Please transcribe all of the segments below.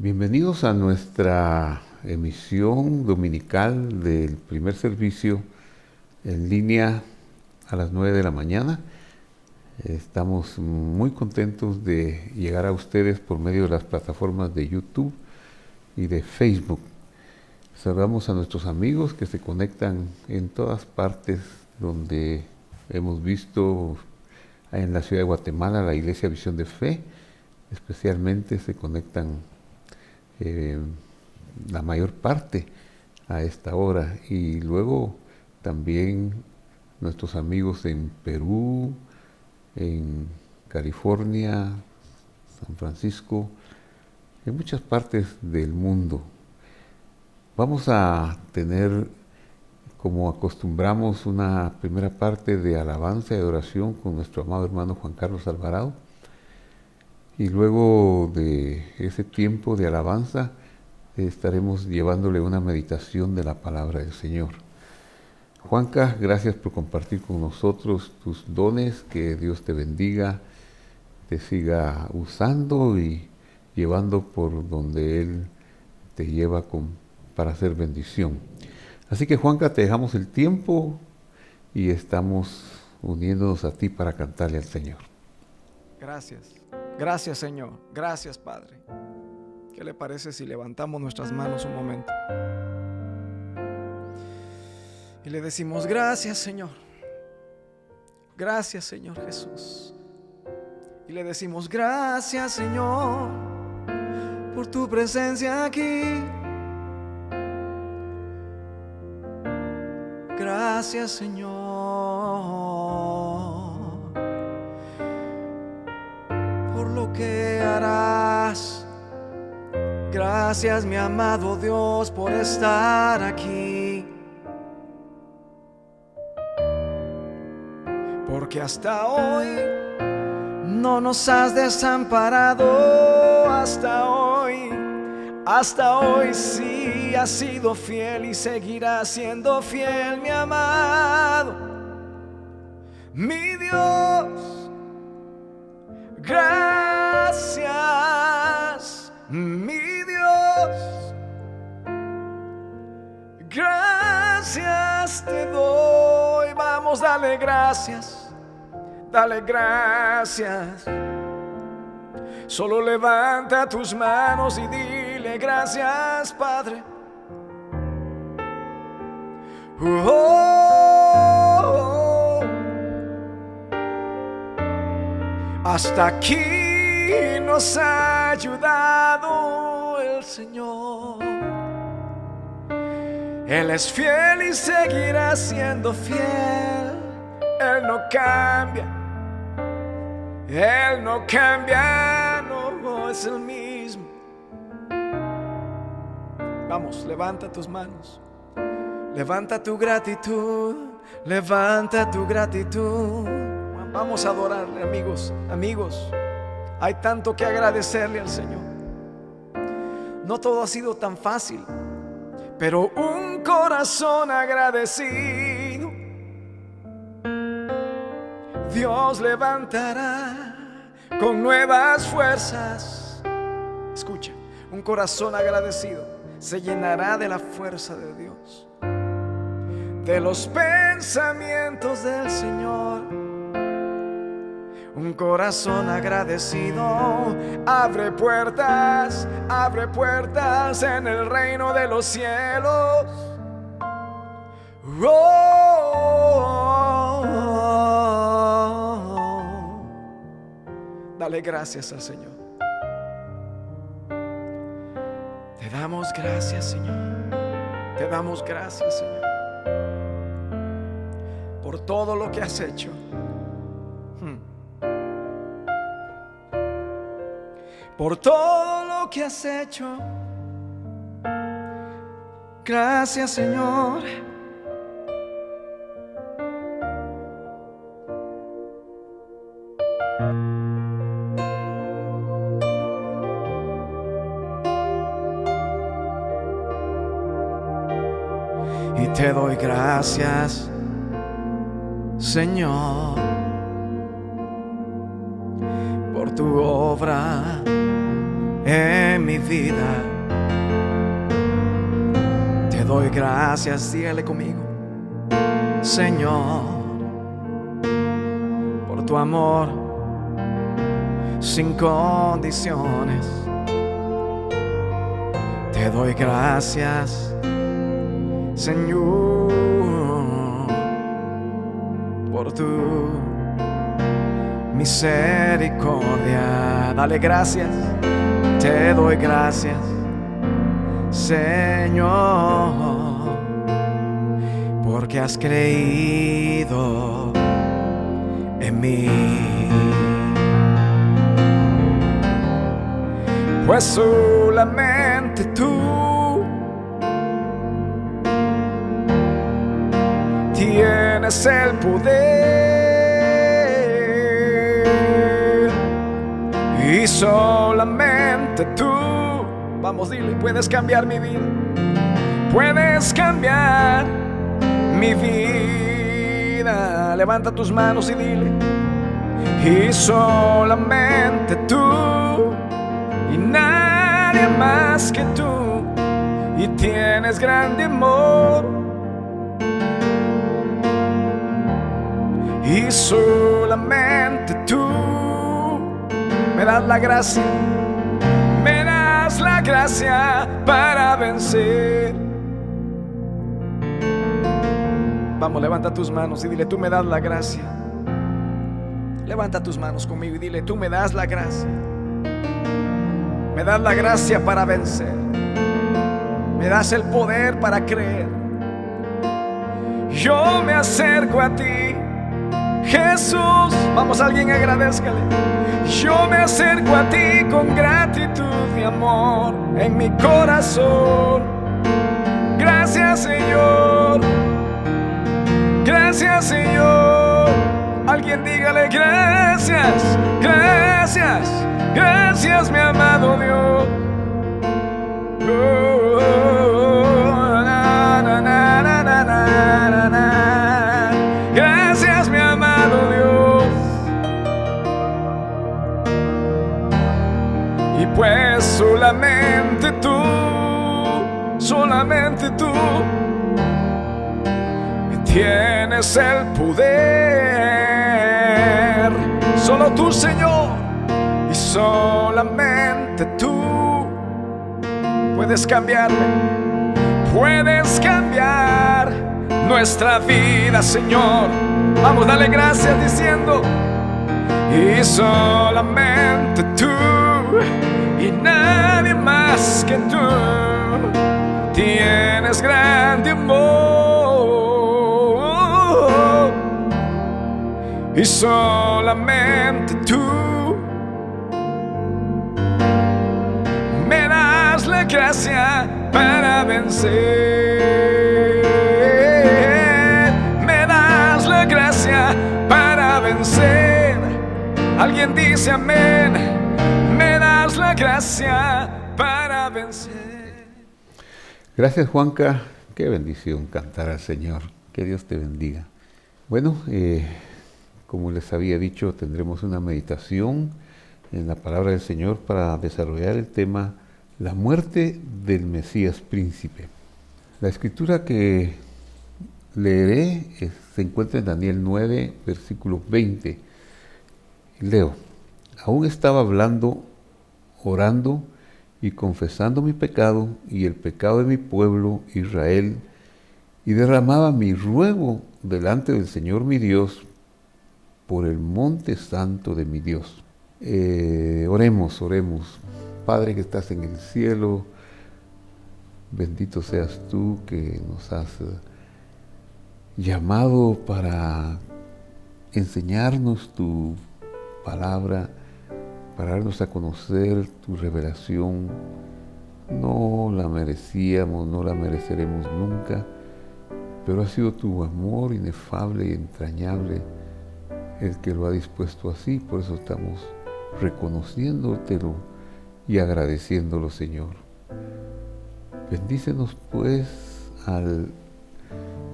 Bienvenidos a nuestra emisión dominical del primer servicio en línea a las 9 de la mañana. Estamos muy contentos de llegar a ustedes por medio de las plataformas de YouTube y de Facebook. Saludamos a nuestros amigos que se conectan en todas partes donde hemos visto en la ciudad de Guatemala la Iglesia Visión de Fe. Especialmente se conectan la mayor parte a esta hora, y luego también nuestros amigos en Perú, en California, San Francisco, en muchas partes del mundo. Vamos a tener, como acostumbramos, una primera parte de alabanza y oración con nuestro amado hermano Juan Carlos Alvarado. Y luego de ese tiempo de alabanza estaremos llevándole una meditación de la palabra del Señor. Juanca, gracias por compartir con nosotros tus dones, que Dios te bendiga, te siga usando y llevando por donde Él te lleva para hacer bendición. Así que Juanca, te dejamos el tiempo y estamos uniéndonos a ti para cantarle al Señor. Gracias. Gracias, Señor. Gracias, Padre. ¿Qué le parece si levantamos nuestras manos un momento y le decimos: gracias, Señor? Gracias, Señor Jesús. Y le decimos: gracias, Señor, por tu presencia aquí. Gracias, Señor, por lo que harás. Gracias, mi amado Dios, por estar aquí. Porque hasta hoy no nos has desamparado. Hasta hoy sí has sido fiel y seguirás siendo fiel, mi amado, mi Dios. Gracias, mi Dios. Gracias te doy. Vamos, dale gracias. Dale gracias. Solo levanta tus manos y dile: gracias, Padre. Hasta aquí nos ha ayudado el Señor. Él es fiel y seguirá siendo fiel. Él no cambia. Él no cambia, no es el mismo. Vamos, levanta tus manos. Levanta tu gratitud. Levanta tu gratitud. Vamos a adorarle, amigos. Hay tanto que agradecerle al Señor. No todo ha sido tan fácil, pero un corazón agradecido Dios levantará con nuevas fuerzas. Escucha, un corazón agradecido se llenará de la fuerza de Dios, de los pensamientos del Señor. Un corazón agradecido abre puertas en el reino de los cielos. Dale gracias al Señor. Te damos gracias, Señor. Te damos gracias, Señor, por todo lo que has hecho. Por todo lo que has hecho. Gracias, Señor. Y te doy gracias, Señor, por tu obra en mi vida. Te doy gracias, dígale conmigo, Señor, por tu amor sin condiciones. Te doy gracias, Señor, por tu misericordia. Dale gracias. Te doy gracias, Señor, porque has creído en mí. Pues solamente tú tienes el poder, y solamente tú, vamos, dile, puedes cambiar mi vida, puedes cambiar mi vida. Levanta tus manos y dile, y solamente tú, y nadie más que tú, y tienes grande amor, y solamente tú me das la gracia, me das la gracia para vencer. Vamos, levanta tus manos y dile, tú me das la gracia. Levanta tus manos conmigo y dile, tú me das la gracia. Me das la gracia para vencer. Me das el poder para creer. Yo me acerco a ti, Jesús. Vamos, alguien agradézcale. Yo me acerco a ti con gratitud y amor en mi corazón. Gracias, Señor. Gracias, Señor. Alguien dígale gracias, gracias, gracias, mi amado Dios. Gracias, mi amado Dios. Y pues solamente tú tienes el poder. Solo tú, Señor, y solamente tú puedes cambiarme, puedes cambiar nuestra vida, Señor. Vamos, dale gracias diciendo, y solamente tú, y nadie más que tú, tienes grande amor. Y solamente tú me das la gracia para vencer. Me das la gracia para vencer. Alguien dice amén. Me das la gracia para vencer. Gracias, Juanca. Qué bendición cantar al Señor. Que Dios te bendiga. Bueno, como les había dicho, tendremos una meditación en la palabra del Señor para desarrollar el tema la muerte del Mesías príncipe. La escritura que leeré se encuentra en Daniel 9, versículo 20. Leo, aún estaba hablando, orando y confesando mi pecado y el pecado de mi pueblo Israel, y derramaba mi ruego delante del Señor mi Dios por el monte santo de mi Dios. Oremos. Padre que estás en el cielo, bendito seas tú que nos has llamado para enseñarnos tu palabra, para darnos a conocer tu revelación. No la merecíamos, no la mereceremos nunca, pero ha sido tu amor inefable y entrañable el que lo ha dispuesto así. Por eso estamos reconociéndotelo y agradeciéndolo, Señor. Bendícenos pues al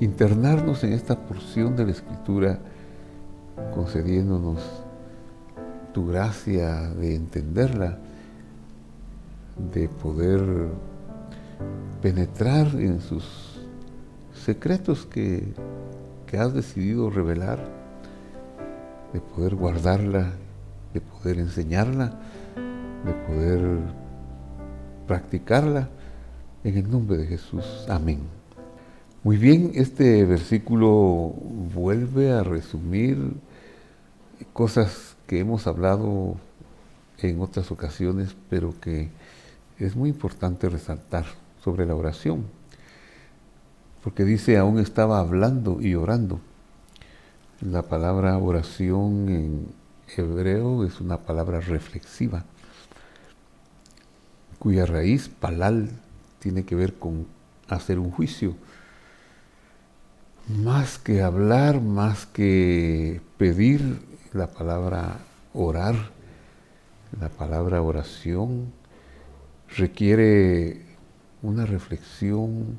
internarnos en esta porción de la Escritura, concediéndonos tu gracia de entenderla de poder penetrar en sus secretos que has decidido revelar, de poder guardarla, de poder enseñarla, de poder practicarla, en el nombre de Jesús. Amén. Muy bien, este versículo vuelve a resumir cosas que hemos hablado en otras ocasiones, pero que es muy importante resaltar sobre la oración, porque dice, aún estaba hablando y orando. La palabra oración en hebreo es una palabra reflexiva, cuya raíz, palal, tiene que ver con hacer un juicio. Más que hablar, más que pedir, la palabra orar, la palabra oración, requiere una reflexión,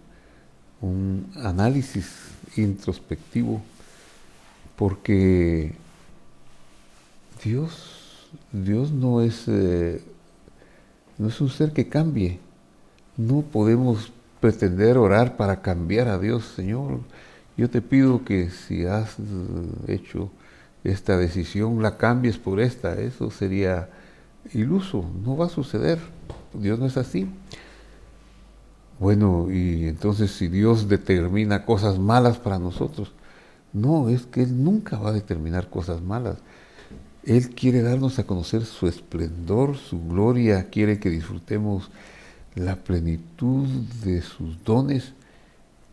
un análisis introspectivo, porque Dios no es un ser que cambie. No podemos pretender orar para cambiar a Dios. Señor, yo te pido que si has hecho esta decisión, la cambies por esta. Eso sería iluso, no va a suceder. Dios no es así. Bueno, y entonces si Dios determina cosas malas para nosotros, no, es que Él nunca va a determinar cosas malas. Él quiere darnos a conocer su esplendor, su gloria, quiere que disfrutemos la plenitud de sus dones,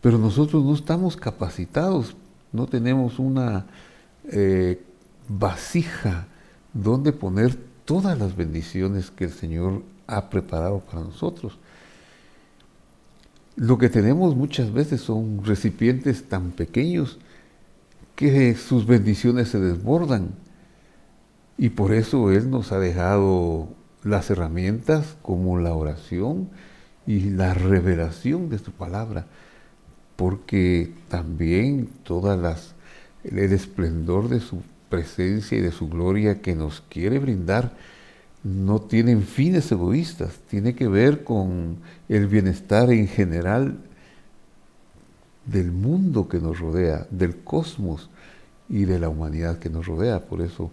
pero nosotros no estamos capacitados, no tenemos una vasija donde poner todas las bendiciones que el Señor ha preparado para nosotros. Lo que tenemos muchas veces son recipientes tan pequeños que sus bendiciones se desbordan, y por eso Él nos ha dejado las herramientas como la oración y la revelación de su palabra, porque también el esplendor de su presencia y de su gloria que nos quiere brindar no tienen fines egoístas, tiene que ver con el bienestar en general del mundo que nos rodea, del cosmos y de la humanidad que nos rodea. Por eso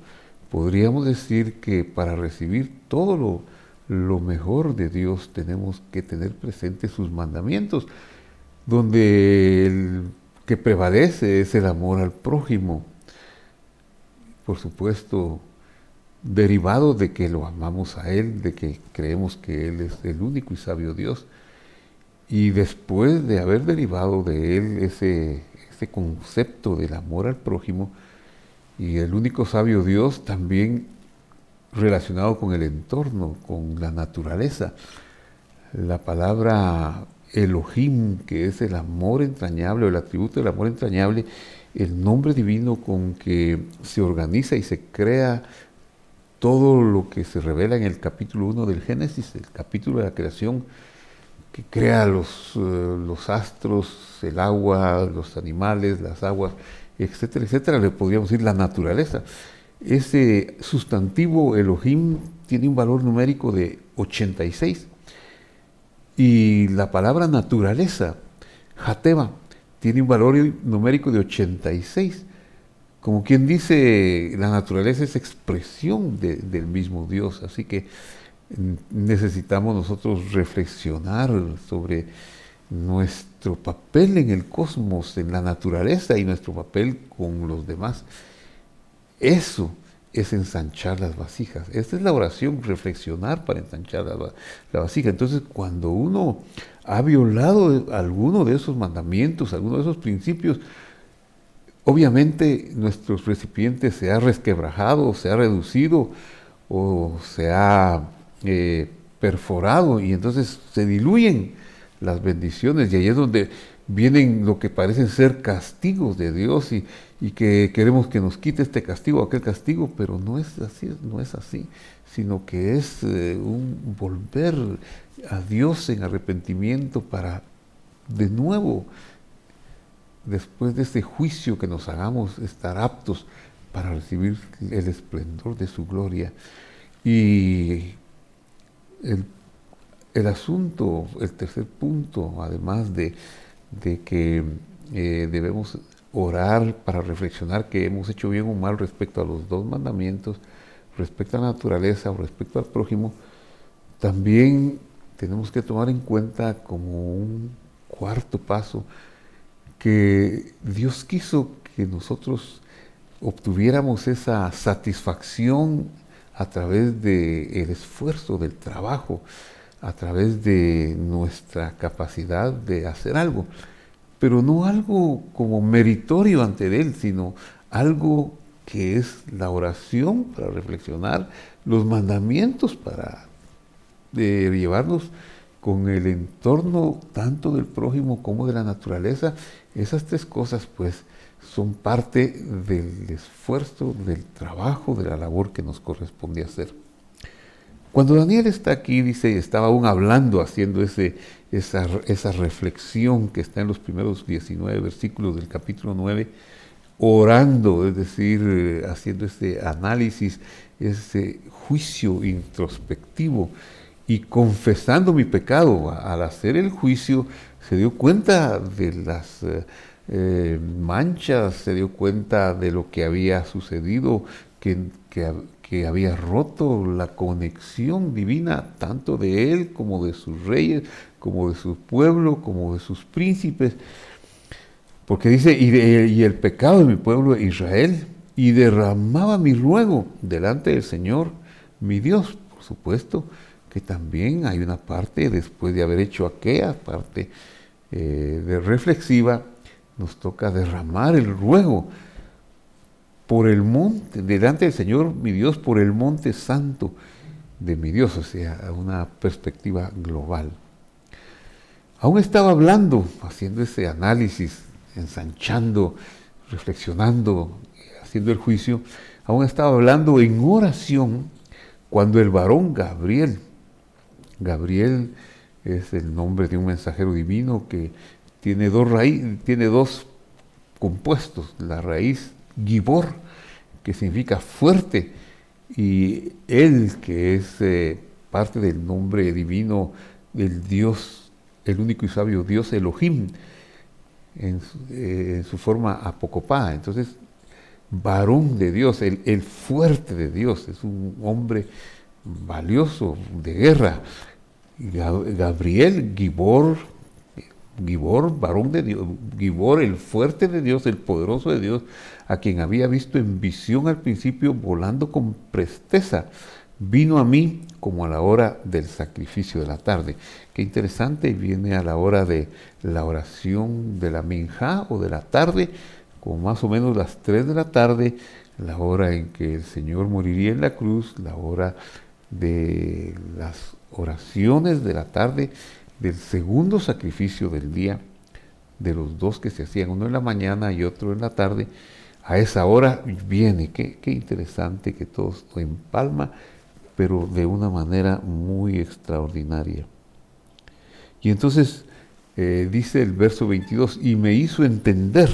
podríamos decir que para recibir todo lo mejor de Dios tenemos que tener presentes sus mandamientos, donde el que prevalece es el amor al prójimo. Por supuesto, derivado de que lo amamos a Él, de que creemos que Él es el único y sabio Dios. Y después de haber derivado de Él ese concepto del amor al prójimo, y el único sabio Dios también relacionado con el entorno, con la naturaleza. La palabra Elohim, que es el amor entrañable, o el atributo del amor entrañable, el nombre divino con que se organiza y se crea todo lo que se revela en el capítulo 1 del Génesis, el capítulo de la creación, que crea los astros, el agua, los animales, las aguas, etcétera, etcétera, le podríamos decir la naturaleza. Ese sustantivo Elohim tiene un valor numérico de 86. Y la palabra naturaleza, Hateva, tiene un valor numérico de 86. Como quien dice, la naturaleza es expresión del mismo Dios. Así que necesitamos nosotros reflexionar sobre nuestro papel en el cosmos, en la naturaleza, y nuestro papel con los demás. Eso es ensanchar las vasijas. Esta es la oración, reflexionar para ensanchar la vasija. Entonces, cuando uno ha violado alguno de esos mandamientos, alguno de esos principios, obviamente nuestro recipiente se ha resquebrajado, se ha reducido o se ha perforado, y entonces se diluyen las bendiciones, y ahí es donde vienen lo que parecen ser castigos de Dios, y que queremos que nos quite este castigo o aquel castigo, pero no es así, sino que es un volver a Dios en arrepentimiento para de nuevo, después de este juicio que nos hagamos, estar aptos para recibir el esplendor de su gloria. Y el asunto, el tercer punto, además de que debemos orar para reflexionar que hemos hecho bien o mal respecto a los dos mandamientos, respecto a la naturaleza o respecto al prójimo, también tenemos que tomar en cuenta como un cuarto paso que Dios quiso que nosotros obtuviéramos esa satisfacción a través del esfuerzo, del trabajo, a través de nuestra capacidad de hacer algo, pero no algo como meritorio ante Él, sino algo que es la oración para reflexionar, los mandamientos para llevarnos con el entorno tanto del prójimo como de la naturaleza. Esas tres cosas pues son parte del esfuerzo, del trabajo, de la labor que nos corresponde hacer. Cuando Daniel está aquí, dice, estaba aún hablando, haciendo esa reflexión que está en los primeros 19 versículos del capítulo 9, orando, es decir, haciendo ese análisis, ese juicio introspectivo y confesando mi pecado. Al hacer el juicio se dio cuenta de las manchas, se dio cuenta de lo que había sucedido, que había roto la conexión divina tanto de él como de sus reyes, como de su pueblo, como de sus príncipes. Porque dice, y el pecado de mi pueblo Israel, y derramaba mi ruego delante del Señor, mi Dios. Por supuesto que también hay una parte, después de haber hecho aquella parte de reflexiva, nos toca derramar el ruego por el monte, delante del Señor, mi Dios, por el monte santo de mi Dios, o sea, una perspectiva global. Aún estaba hablando, haciendo ese análisis, ensanchando, reflexionando, haciendo el juicio, aún estaba hablando en oración cuando el varón Gabriel es el nombre de un mensajero divino que tiene dos compuestos, la raíz Gibor, que significa fuerte, y él, que es parte del nombre divino del Dios, el único y sabio Dios Elohim, en su forma apocopá. Entonces, varón de Dios, el fuerte de Dios, es un hombre valioso de guerra. Gabriel, Gibor, varón de Dios, Gibor, el fuerte de Dios, el poderoso de Dios, a quien había visto en visión al principio volando con presteza, vino a mí como a la hora del sacrificio de la tarde. Qué interesante, viene a la hora de la oración de la minjá o de la tarde, como más o menos las 3 de la tarde, la hora en que el Señor moriría en la cruz, la hora de las oraciones de la tarde, del segundo sacrificio del día, de los dos que se hacían, uno en la mañana y otro en la tarde. A esa hora viene, qué interesante que todo esto empalma, pero de una manera muy extraordinaria. Y entonces dice el verso 22, y me hizo entender,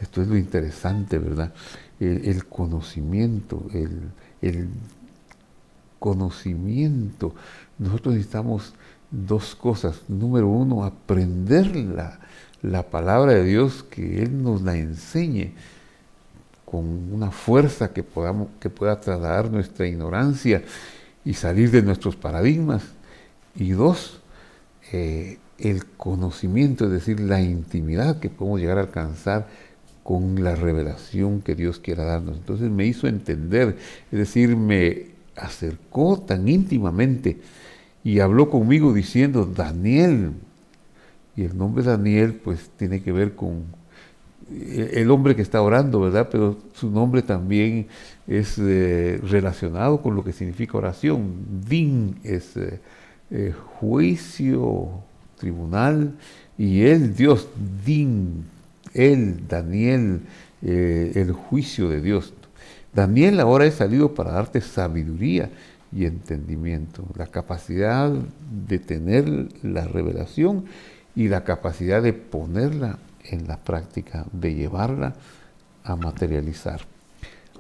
esto es lo interesante, ¿verdad? El conocimiento, el conocimiento. Nosotros necesitamos dos cosas. Número uno, aprender la palabra de Dios, que Él nos la enseñe con una fuerza que pueda trasladar nuestra ignorancia y salir de nuestros paradigmas. Y dos, el conocimiento, es decir, la intimidad que podemos llegar a alcanzar con la revelación que Dios quiera darnos. Entonces me hizo entender, es decir, me acercó tan íntimamente y habló conmigo diciendo, Daniel. Y el nombre Daniel pues tiene que ver con el hombre que está orando, ¿verdad? Pero su nombre también es relacionado con lo que significa oración. Din es juicio, tribunal, y él, Dios, Din, él, Daniel, el juicio de Dios. Daniel, ahora he salido para darte sabiduría y entendimiento, la capacidad de tener la revelación y la capacidad de ponerla en la práctica, de llevarla a materializar.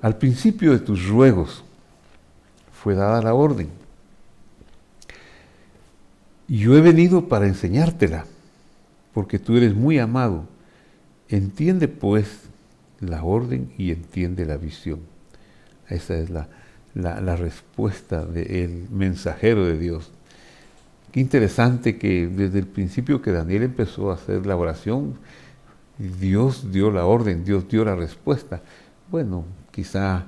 Al principio de tus ruegos fue dada la orden. Y yo he venido para enseñártela, porque tú eres muy amado. Entiende pues la orden y entiende la visión. Esa es la respuesta del mensajero de Dios. Qué interesante que desde el principio que Daniel empezó a hacer la oración, Dios dio la orden, Dios dio la respuesta. Bueno, quizá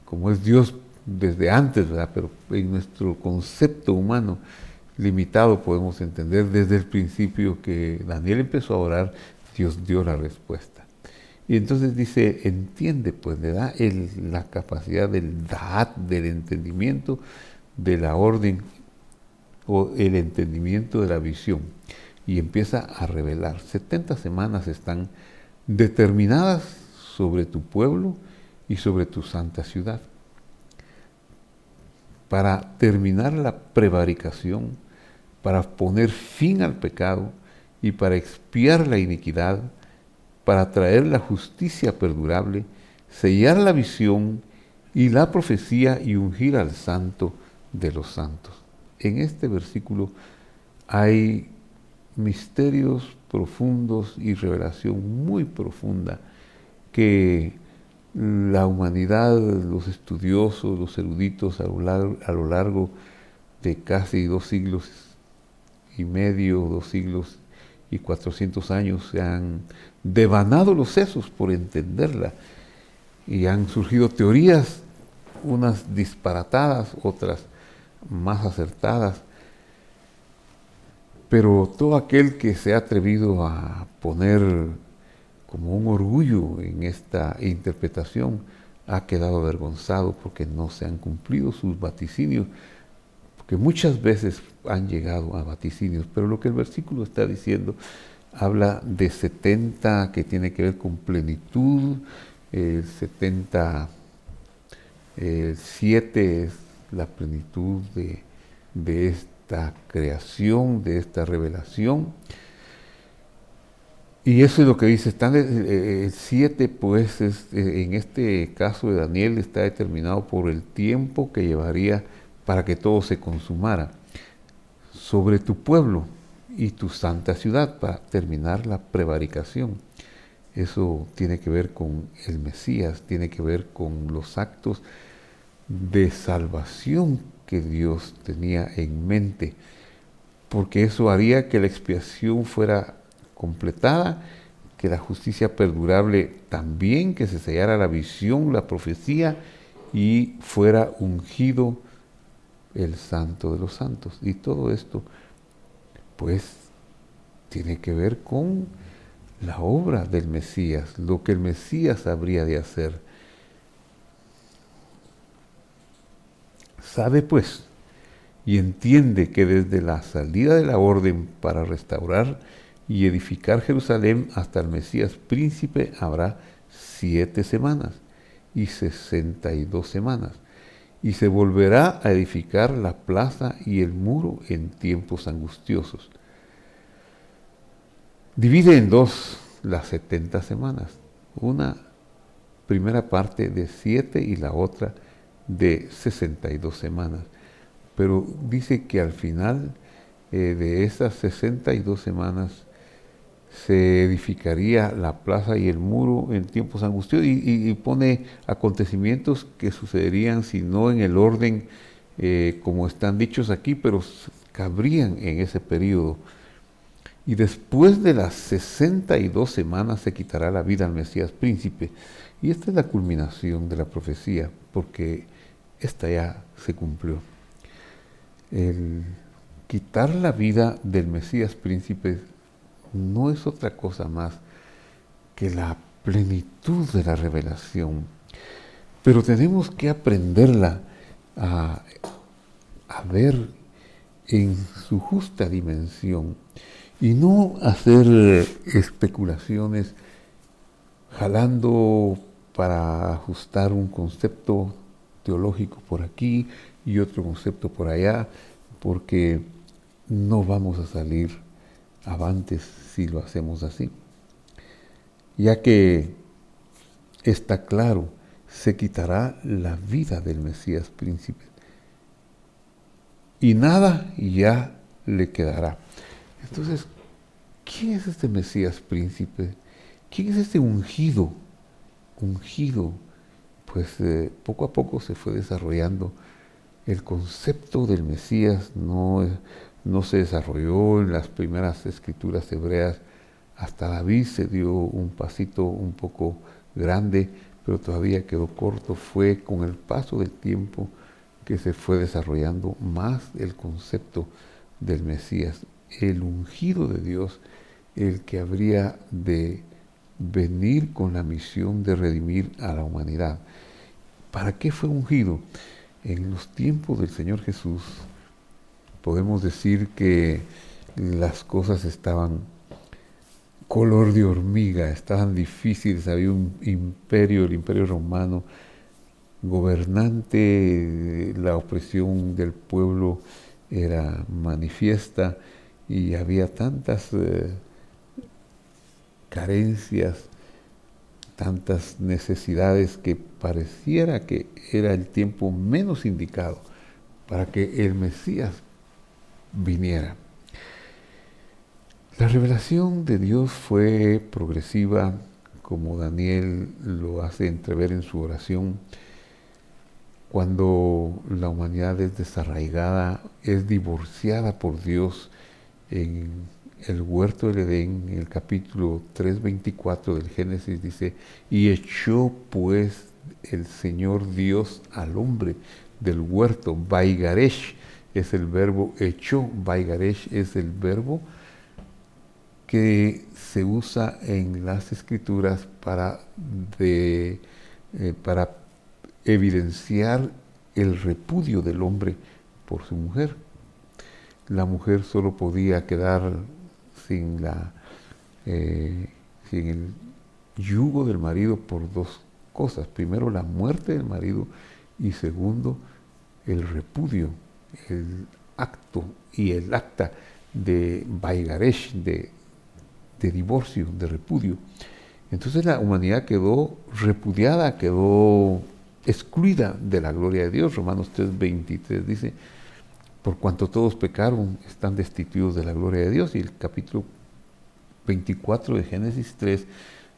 como es Dios desde antes, ¿verdad? Pero en nuestro concepto humano limitado podemos entender desde el principio que Daniel empezó a orar, Dios dio la respuesta. Y entonces dice, entiende, pues le da la capacidad del da'at, del entendimiento, de la orden o el entendimiento de la visión. Y empieza a revelar. 70 semanas están determinadas sobre tu pueblo y sobre tu santa ciudad, para terminar la prevaricación, para poner fin al pecado y para expiar la iniquidad, para traer la justicia perdurable, sellar la visión y la profecía y ungir al santo de los santos. En este versículo hay misterios profundos y revelación muy profunda que la humanidad, los estudiosos, los eruditos a lo largo de casi 2 siglos y medio, 2 siglos y 400 años se han devanado los sesos por entenderla y han surgido teorías, unas disparatadas, otras más acertadas, pero todo aquel que se ha atrevido a poner como un orgullo en esta interpretación ha quedado avergonzado porque no se han cumplido sus vaticinios, porque muchas veces han llegado a vaticinios, pero lo que el versículo está diciendo habla de 70 que tiene que ver con plenitud, 7 es la plenitud de esta creación, de esta revelación. Y eso es lo que dice, están el 7 pues en este caso de Daniel está determinado por el tiempo que llevaría para que todo se consumara sobre tu pueblo y tu santa ciudad para terminar la prevaricación. Eso tiene que ver con el Mesías, tiene que ver con los actos de salvación que Dios tenía en mente, porque eso haría que la expiación fuera completada, que la justicia perdurable también, que se sellara la visión, la profecía y fuera ungido el santo de los santos. Y todo esto pues tiene que ver con la obra del Mesías, lo que el Mesías habría de hacer. Sabe pues y entiende que desde la salida de la orden para restaurar y edificar Jerusalén hasta el Mesías príncipe habrá 7 semanas y 62 semanas, y se volverá a edificar la plaza y el muro en tiempos angustiosos. Divide en 2 las 70 semanas, una primera parte de 7 y la otra de 62 semanas. Pero dice que al final de esas 62 semanas se edificaría la plaza y el muro en tiempos angustiosos y pone acontecimientos que sucederían, si no en el orden como están dichos aquí, pero cabrían en ese periodo. Y después de las 62 semanas se quitará la vida al Mesías príncipe. Y esta es la culminación de la profecía, porque esta ya se cumplió. El quitar la vida del Mesías príncipe no es otra cosa más que la plenitud de la revelación. Pero tenemos que aprenderla a ver en su justa dimensión y no hacer especulaciones jalando para ajustar un concepto teológico por aquí y otro concepto por allá, porque no vamos a salir avantes si lo hacemos así. Ya que está claro, se quitará la vida del Mesías príncipe. Y nada ya le quedará. Entonces, ¿quién es este Mesías príncipe? ¿Quién es este ungido? Ungido. Pues poco a poco se fue desarrollando. El concepto del Mesías no se desarrolló en las primeras escrituras hebreas. Hasta David se dio un pasito un poco grande, pero todavía quedó corto. Fue con el paso del tiempo que se fue desarrollando más el concepto del Mesías, el ungido de Dios, el que habría de venir con la misión de redimir a la humanidad. ¿Para qué fue ungido? En los tiempos del Señor Jesús podemos decir que las cosas estaban color de hormiga, estaban difíciles. Había un imperio, el imperio romano, gobernante, la opresión del pueblo era manifiesta y había tantas carencias, tantas necesidades que pareciera que era el tiempo menos indicado para que el Mesías viniera. La revelación de Dios fue progresiva, como Daniel lo hace entrever en su oración. Cuando la humanidad es desarraigada, es divorciada por Dios, en el huerto del Edén, en el capítulo 3:24 del Génesis dice: y echó pues el Señor Dios al hombre del huerto. Vaigaresh es el verbo echó, Vaigaresh es el verbo que se usa en las Escrituras para evidenciar el repudio del hombre por su mujer. La mujer solo podía quedar sin el yugo del marido por dos cosas. Primero, la muerte del marido, y segundo, el repudio, el acto y el acta de Vaigaresh, de divorcio, de repudio. Entonces la humanidad quedó repudiada, quedó excluida de la gloria de Dios. Romanos 3:23 dice: por cuanto todos pecaron, están destituidos de la gloria de Dios. Y el capítulo 24 de Génesis 3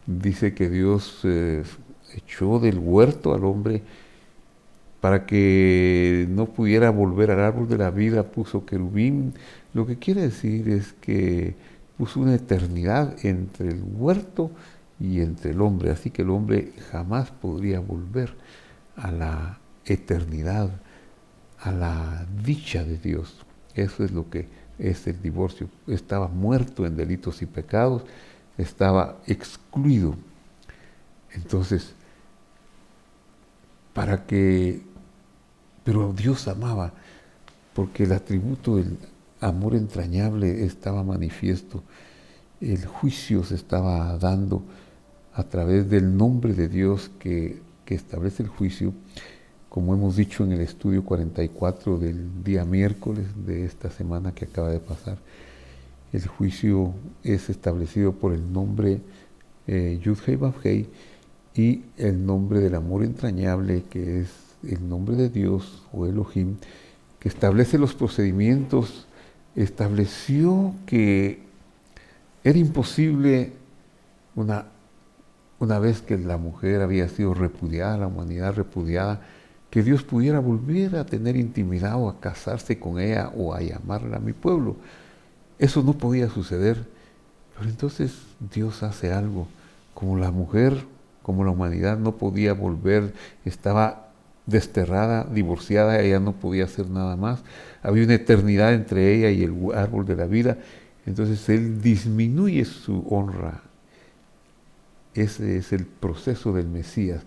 dice que Dios echó del huerto al hombre para que no pudiera volver al árbol de la vida, puso querubín. Lo que quiere decir es que puso una eternidad entre el huerto y entre el hombre, así que el hombre jamás podría volver a la eternidad, a la dicha de Dios. Eso es lo que es el divorcio. Estaba muerto en delitos y pecados, estaba excluido. Entonces, pero Dios amaba, porque el atributo del amor entrañable estaba manifiesto. El juicio se estaba dando a través del nombre de Dios que establece el juicio, como hemos dicho en el estudio 44 del día miércoles de esta semana que acaba de pasar. El juicio es establecido por el nombre Yud-Hei Vav-Hei y el nombre del amor entrañable, que es el nombre de Dios o Elohim, que establece los procedimientos. Estableció que era imposible, una vez que la mujer había sido repudiada, la humanidad repudiada, que Dios pudiera volver a tener intimidad o a casarse con ella o a llamarla mi pueblo. Eso no podía suceder. Pero entonces Dios hace algo. Como la mujer, como la humanidad no podía volver, estaba desterrada, divorciada, ella no podía hacer nada más. Había una eternidad entre ella y el árbol de la vida. Entonces Él disminuye su honra. Ese es el proceso del Mesías,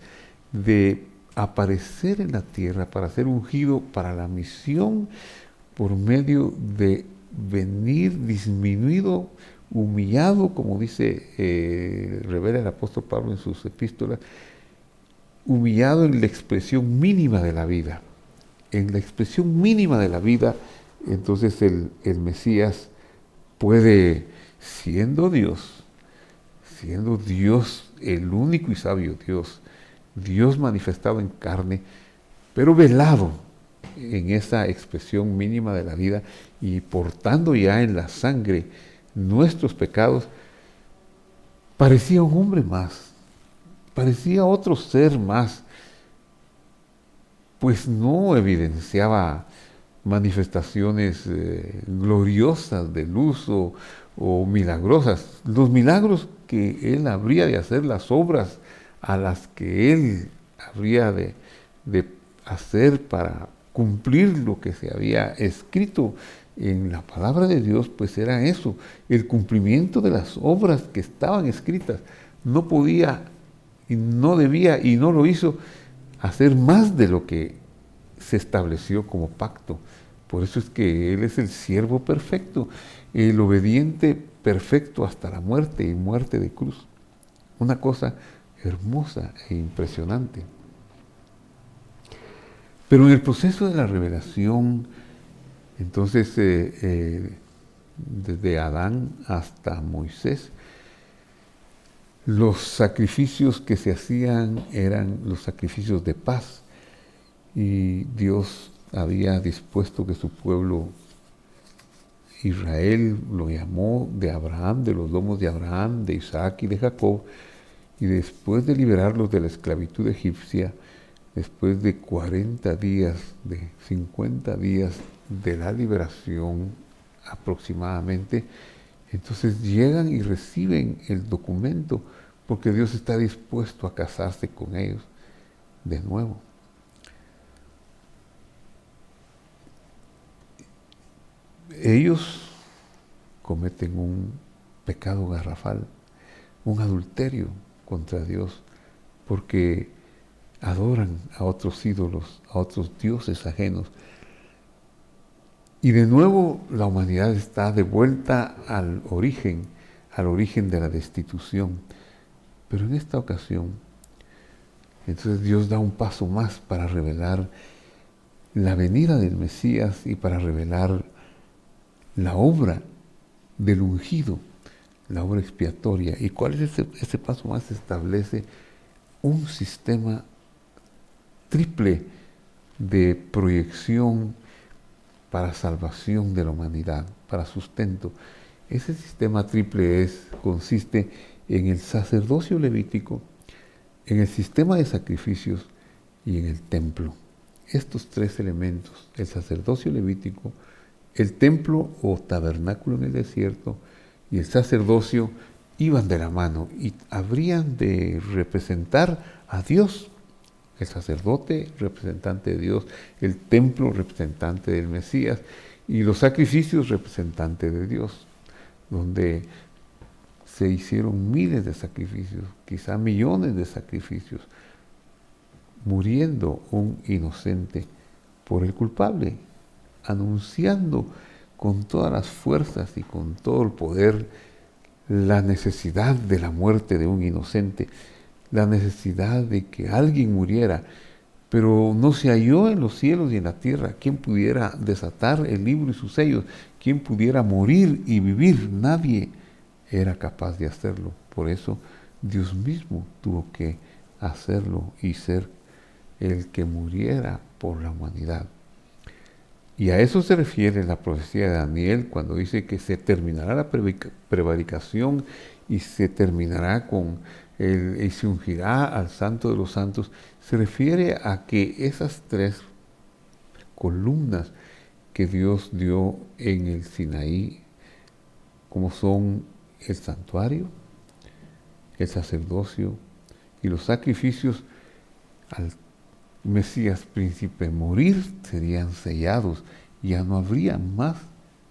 de aparecer en la tierra para ser ungido para la misión, por medio de venir disminuido, humillado, como revela el apóstol Pablo en sus epístolas, humillado en la expresión mínima de la vida. En la expresión mínima de la vida, entonces el Mesías puede, siendo Dios, el único y sabio Dios manifestado en carne, pero velado en esa expresión mínima de la vida y portando ya en la sangre nuestros pecados, parecía un hombre más, parecía otro ser más, pues no evidenciaba manifestaciones gloriosas de luz o milagrosas. Los milagros que él habría de hacer, las obras a las que él habría de hacer para cumplir lo que se había escrito en la palabra de Dios, pues era eso, el cumplimiento de las obras que estaban escritas. No podía y no debía y no lo hizo hacer más de lo que se estableció como pacto. Por eso es que Él es el siervo perfecto, el obediente perfecto hasta la muerte y muerte de cruz. Una cosa hermosa e impresionante. Pero en el proceso de la revelación, entonces, desde Adán hasta Moisés, los sacrificios que se hacían eran los sacrificios de paz. Y Dios había dispuesto que su pueblo Israel lo llamó de Abraham, de los lomos de Abraham, de Isaac y de Jacob, y después de liberarlos de la esclavitud egipcia, después de 40 días, de 50 días de la liberación aproximadamente, entonces llegan y reciben el documento porque Dios está dispuesto a casarse con ellos de nuevo. Ellos cometen un pecado garrafal, un adulterio contra Dios, porque adoran a otros ídolos, a otros dioses ajenos. Y de nuevo la humanidad está de vuelta al origen de la destitución. Pero en esta ocasión, entonces Dios da un paso más para revelar la venida del Mesías y para revelar la obra del ungido, la obra expiatoria. ¿Y cuál es ese paso más? Establece un sistema triple de proyección para salvación de la humanidad, para sustento. Ese sistema triple consiste en el sacerdocio levítico, en el sistema de sacrificios y en el templo. Estos tres elementos, el sacerdocio levítico, el templo o tabernáculo en el desierto y el sacerdocio, iban de la mano y habrían de representar a Dios. El sacerdote, representante de Dios; el templo, representante del Mesías; y los sacrificios, representante de Dios, donde se hicieron miles de sacrificios, quizá millones de sacrificios, muriendo un inocente por el culpable, anunciando con todas las fuerzas y con todo el poder la necesidad de la muerte de un inocente, la necesidad de que alguien muriera, pero no se halló en los cielos y en la tierra quien pudiera desatar el libro y sus sellos, quien pudiera morir y vivir. Nadie era capaz de hacerlo. Por eso Dios mismo tuvo que hacerlo y ser el que muriera por la humanidad. Y a eso se refiere la profecía de Daniel cuando dice que se terminará la prevaricación y se terminará y se ungirá al Santo de los Santos. Se refiere a que esas tres columnas que Dios dio en el Sinaí, como son el santuario, el sacerdocio y los sacrificios, al Mesías príncipe morir, serían sellados, ya no habría más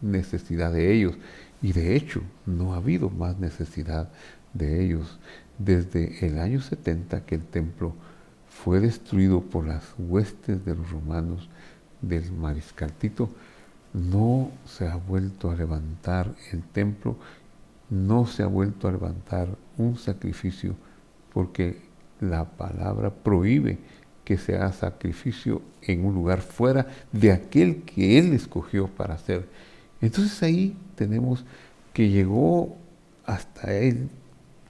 necesidad de ellos, y de hecho no ha habido más necesidad de ellos desde el año 70, que el templo fue destruido por las huestes de los romanos del mariscal Tito. No se ha vuelto a levantar el templo, no se ha vuelto a levantar un sacrificio, porque la palabra prohíbe que se haga sacrificio en un lugar fuera de aquel que Él escogió para hacer. Entonces ahí tenemos que llegó hasta el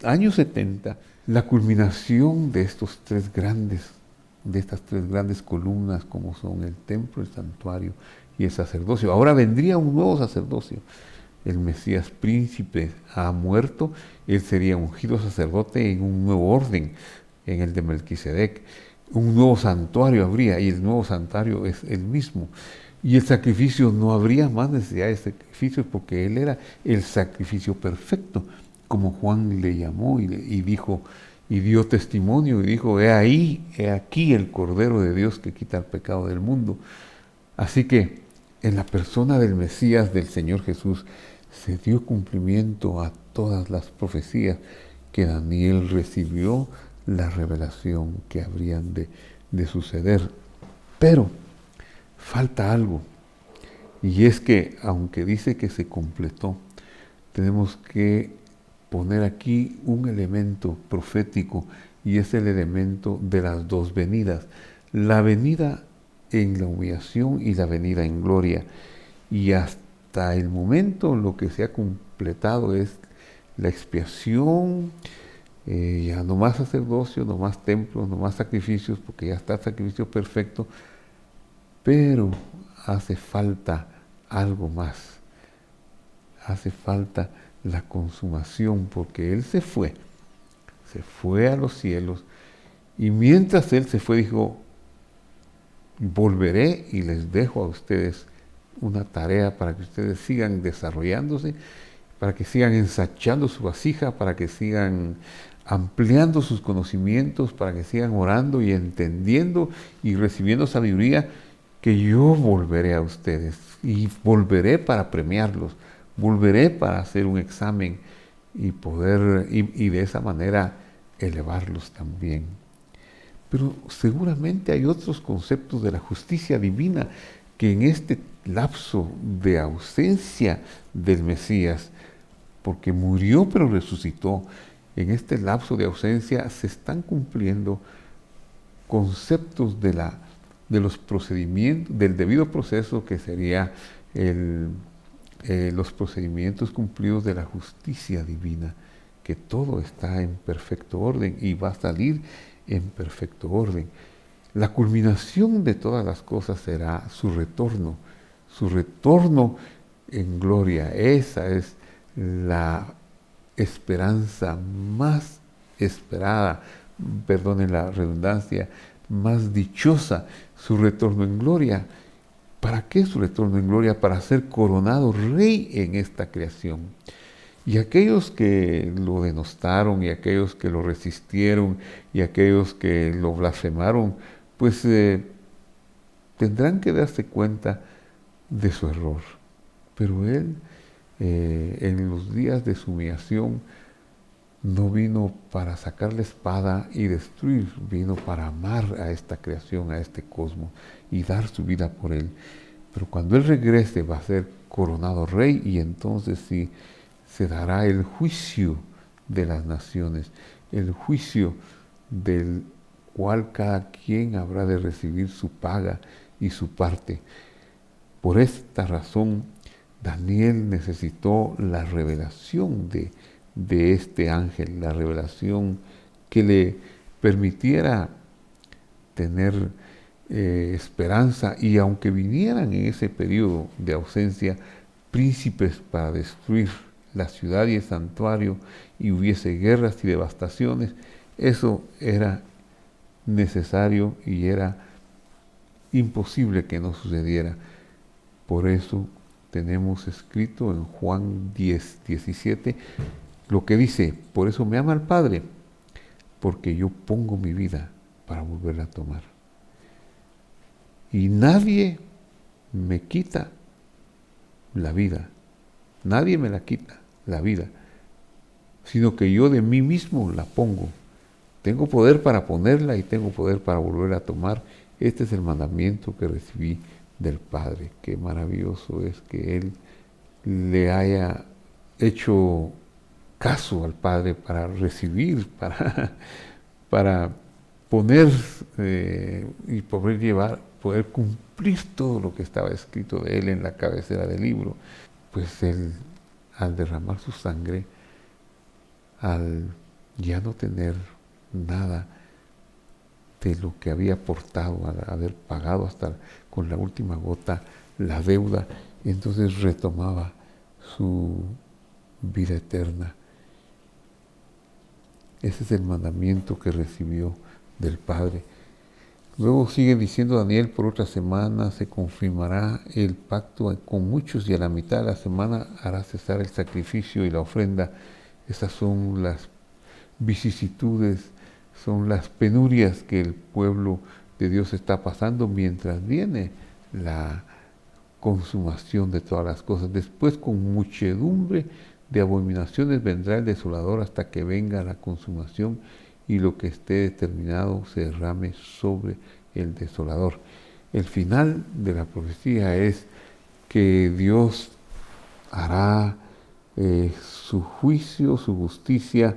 año 70 la culminación de estos tres grandes de estas tres grandes columnas como son el templo, el santuario y el sacerdocio. Ahora vendría un nuevo sacerdocio. El Mesías príncipe ha muerto, él sería ungido sacerdote en un nuevo orden, en el de Melquisedec. Un nuevo santuario habría, y el nuevo santuario es el mismo. Y el sacrificio, no habría más necesidad de sacrificios, porque él era el sacrificio perfecto, como Juan le llamó y dijo, y dio testimonio, y dijo, he aquí el Cordero de Dios que quita el pecado del mundo. Así que en la persona del Mesías, del Señor Jesús, se dio cumplimiento a todas las profecías que Daniel recibió, la revelación que habrían de suceder. Pero falta algo, y es que, aunque dice que se completó, tenemos que poner aquí un elemento profético, y es el elemento de las dos venidas, la venida en la humillación y la venida en gloria. Y hasta el momento lo que se ha completado es la expiación, ya no más sacerdocio, no más templos, no más sacrificios, porque ya está el sacrificio perfecto, pero hace falta algo más. Hace falta la consumación, porque Él se fue a los cielos, y mientras Él se fue dijo, volveré y les dejo a ustedes una tarea para que ustedes sigan desarrollándose, para que sigan ensanchando su vasija, para que sigan ampliando sus conocimientos, para que sigan orando y entendiendo y recibiendo sabiduría, que yo volveré a ustedes y volveré para premiarlos, volveré para hacer un examen y poder, y de esa manera elevarlos también. Pero seguramente hay otros conceptos de la justicia divina que en este lapso de ausencia del Mesías, porque murió pero resucitó, en este lapso de ausencia se están cumpliendo conceptos de los procedimientos, del debido proceso, que sería los procedimientos cumplidos de la justicia divina, que todo está en perfecto orden y va a salir en perfecto orden. La culminación de todas las cosas será su retorno en gloria. Esa es la esperanza más esperada, perdonen la redundancia, más dichosa, su retorno en gloria. ¿Para qué su retorno en gloria? Para ser coronado rey en esta creación. Y aquellos que lo denostaron, y aquellos que lo resistieron, y aquellos que lo blasfemaron, pues tendrán que darse cuenta de su error. Pero Él, en los días de su humillación, no vino para sacar la espada y destruir, vino para amar a esta creación, a este cosmos, y dar su vida por Él. Pero cuando Él regrese va a ser coronado rey, y entonces sí se dará el juicio de las naciones, el juicio del cual cada quien habrá de recibir su paga y su parte. Por esta razón, Daniel necesitó la revelación de este ángel, la revelación que le permitiera tener esperanza, y aunque vinieran en ese periodo de ausencia príncipes para destruir la ciudad y el santuario, y hubiese guerras y devastaciones, eso era necesario y era imposible que no sucediera. Por eso tenemos escrito en Juan 10:17 lo que dice: por eso me ama el Padre, porque yo pongo mi vida para volverla a tomar. Y nadie me quita la vida, nadie me la quita, la vida, sino que yo de mí mismo la pongo. Tengo poder para ponerla y tengo poder para volverla a tomar. Este es el mandamiento que recibí del Padre. Qué maravilloso es que Él le haya hecho caso al Padre para recibir, para poner y poder cumplir todo lo que estaba escrito de Él en la cabecera del libro. Pues Él, al derramar su sangre, al ya no tener nada, de lo que había aportado, al haber pagado hasta con la última gota la deuda, y entonces retomaba su vida eterna. Ese es el mandamiento que recibió del Padre. Luego sigue diciendo Daniel: por otra semana se confirmará el pacto con muchos, y a la mitad de la semana hará cesar el sacrificio y la ofrenda. Esas son las vicisitudes, son las penurias que el pueblo de Dios está pasando mientras viene la consumación de todas las cosas. Después, con muchedumbre de abominaciones vendrá el desolador hasta que venga la consumación y lo que esté determinado se derrame sobre el desolador. El final de la profecía es que Dios hará su juicio, su justicia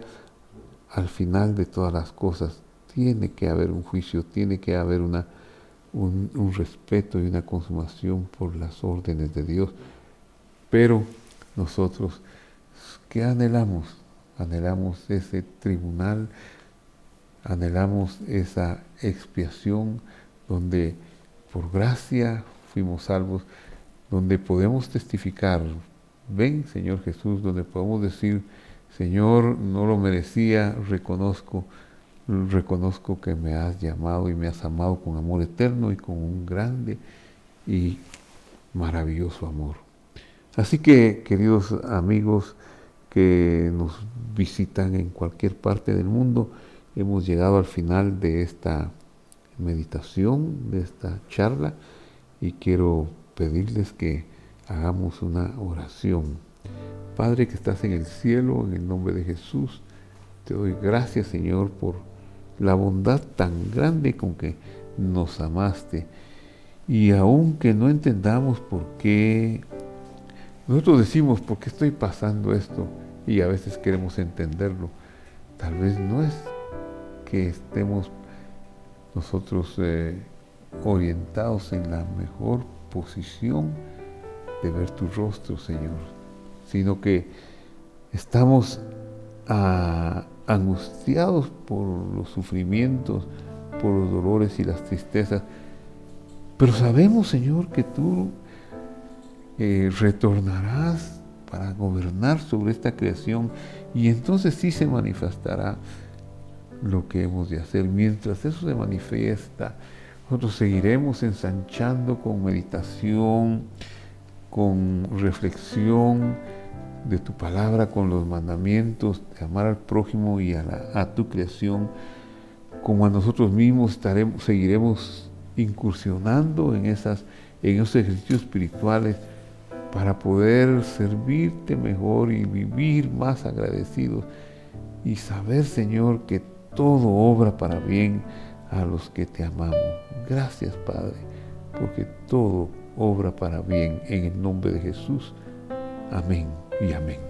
al final de todas las cosas. Tiene que haber un juicio, tiene que haber un respeto y una consumación por las órdenes de Dios. Pero nosotros, ¿qué anhelamos? Anhelamos ese tribunal, anhelamos esa expiación donde por gracia fuimos salvos, donde podemos testificar: ven, Señor Jesús, donde podemos decir: Señor, no lo merecía, reconozco que me has llamado y me has amado con amor eterno y con un grande y maravilloso amor. Así que, queridos amigos que nos visitan en cualquier parte del mundo, hemos llegado al final de esta meditación, de esta charla, y quiero pedirles que hagamos una oración. Padre que estás en el cielo, en el nombre de Jesús, te doy gracias, Señor, por la bondad tan grande con que nos amaste. Y aunque no entendamos por qué, nosotros decimos: ¿por qué estoy pasando esto? Y a veces queremos entenderlo. Tal vez no es que estemos nosotros orientados en la mejor posición de ver tu rostro, Señor, sino que estamos angustiados por los sufrimientos, por los dolores y las tristezas. Pero sabemos, Señor, que tú retornarás para gobernar sobre esta creación, y entonces sí se manifestará lo que hemos de hacer. Mientras eso se manifiesta, nosotros seguiremos ensanchando con meditación, con reflexión de tu palabra, con los mandamientos de amar al prójimo y a tu creación. Como a nosotros mismos seguiremos incursionando en esos ejercicios espirituales para poder servirte mejor y vivir más agradecidos y saber, Señor, que todo obra para bien a los que te amamos. Gracias, Padre, porque todo obra para bien en el nombre de Jesús. Amén y amén.